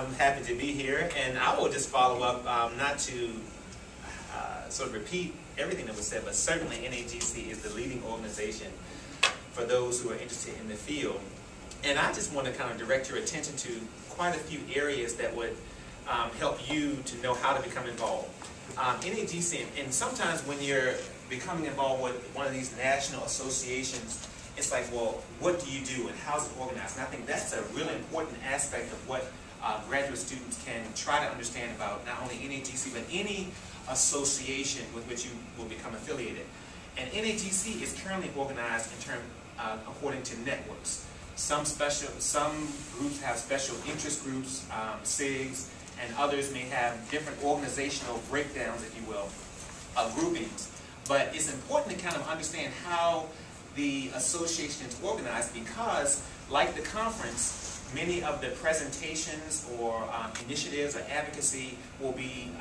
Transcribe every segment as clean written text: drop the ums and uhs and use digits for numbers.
I'm happy to be here, and I will just follow up, not to sort of repeat everything that was said, but certainly NAGC is the leading organization for those who are interested in the field. And I just want to kind of direct your attention to quite a few areas that would help you to know how to become involved. NAGC, and sometimes when you're becoming involved with one of these national associations, it's like, well, what do you do and how's it organized? And I think that's a really important aspect of what graduate students can try to understand about not only NAGC, but any association with which you will become affiliated. And NAGC is currently organized in terms according to networks. Some groups have special interest groups, SIGs, and others may have different organizational breakdowns, if you will, groupings. But it's important to kind of understand how the association is organized because, like the conference, many of the presentations or initiatives or advocacy will be,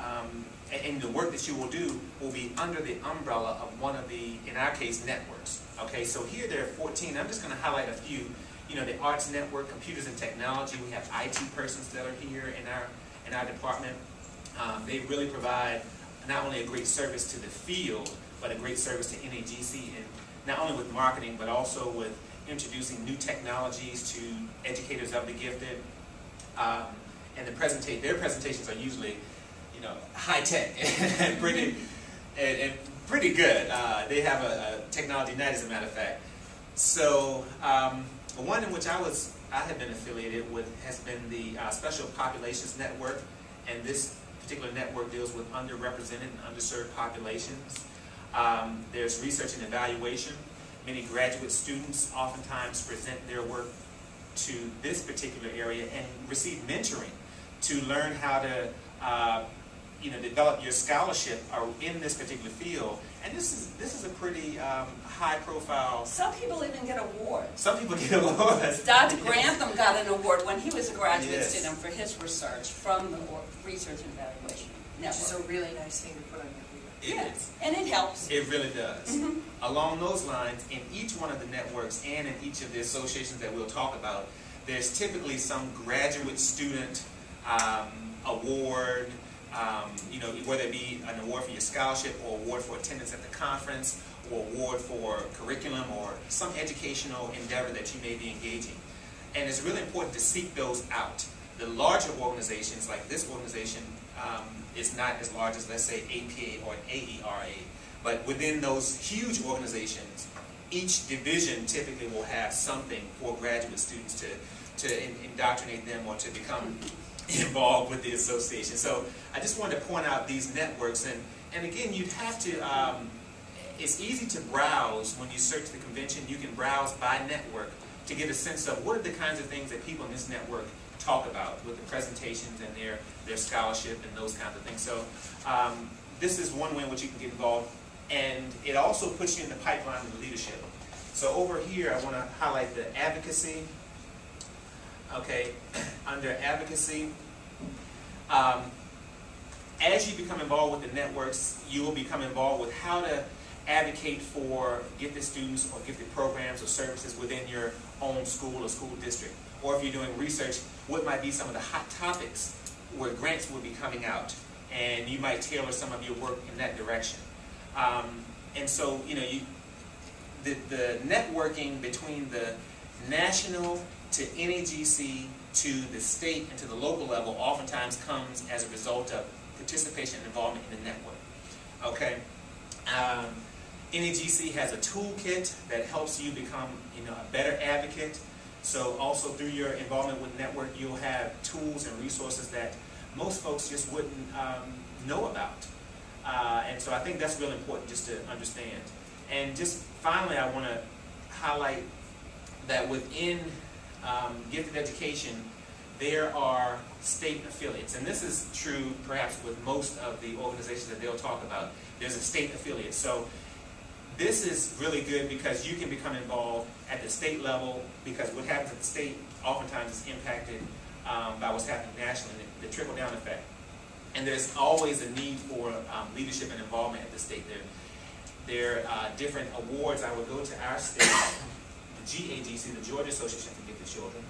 and the work that you will do will be under the umbrella of one of the, in our case, networks. Okay, so here there are 14. I'm just going to highlight a few. You know, the Arts Network, Computers and Technology. We have IT persons that are here in our department. They really provide not only a great service to the field, but a great service to NAGC, and not only with marketing, but also with introducing new technologies to educators of the gifted. And their presentations are usually, you know, high tech and pretty good. They have a technology night, as a matter of fact. So one in which I have been affiliated with has been the Special Populations Network, and this particular network deals with underrepresented and underserved populations. There's research and evaluation. Many graduate students oftentimes present their work to this particular area and receive mentoring to learn how to develop your scholarship in this particular field. And this is a pretty high-profile. Some people even get awards. Some people get awards. Dr. Grantham got an award when he was a graduate Yes. student for his research from the Research and Evaluation Network. Which is a really nice thing to put on your reader. Yes, and it helps. It really does. Along those lines, in each one of the networks and in each of the associations that we'll talk about, there's typically some graduate student award, whether it be an award for your scholarship or award for attendance at the conference or award for curriculum or some educational endeavor that you may be engaging. And it's really important to seek those out. The larger organizations, like this organization, is not as large as, let's say, APA or AERA. But within those huge organizations, each division typically will have something for graduate students to indoctrinate them or to become involved with the association. So I just wanted to point out these networks, and again, you'd have to, it's easy to browse when you search the convention. You can browse by network to get a sense of what are the kinds of things that people in this network talk about with the presentations and their scholarship and those kinds of things. So this is one way in which you can get involved, and it also puts you in the pipeline of leadership. So over here I want to highlight the advocacy. Okay, under advocacy, as you become involved with the networks, you will become involved with how to advocate for gifted students or gifted programs or services within your own school or school district. Or if you're doing research, what might be some of the hot topics where grants will be coming out, and you might tailor some of your work in that direction. And so, you know, the networking between the national to NAGC to the state and to the local level oftentimes comes as a result of participation and involvement in the network. Okay, NAGC has a toolkit that helps you become, you know, a better advocate. So also through your involvement with network, you'll have tools and resources that most folks just wouldn't know about. And so I think that's really important just to understand. And just finally, I want to highlight that within gifted education, there are state affiliates. And this is true perhaps with most of the organizations that they'll talk about. There's a state affiliate. So this is really good because you can become involved at the state level, because what happens at the state oftentimes is impacted by what's happening nationally, the trickle-down effect. And there's always a need for leadership and involvement at the state. There are different awards. I would go to our state, the GAGC, the Georgia Association for Gifted Children.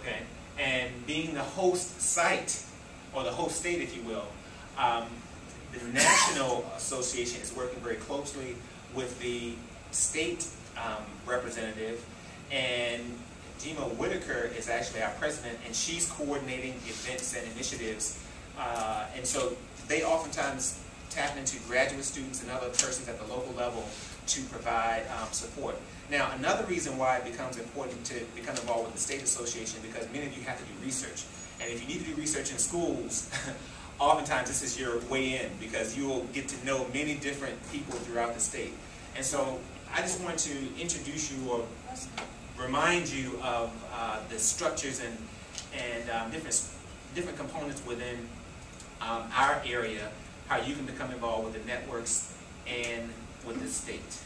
okay? And being the host site, or the host state, if you will, the National Association is working very closely with the state representative, and Gema Whitaker is actually our president, and she's coordinating events and initiatives. And so they oftentimes tap into graduate students and other persons at the local level to provide support. Now, another reason why it becomes important to become involved with the state association, because many of you have to do research. And if you need to do research in schools, oftentimes this is your way in, because you will get to know many different people throughout the state. And so I just want to introduce you or remind you of the structures and different components within our area, how you can become involved with the networks and with the state.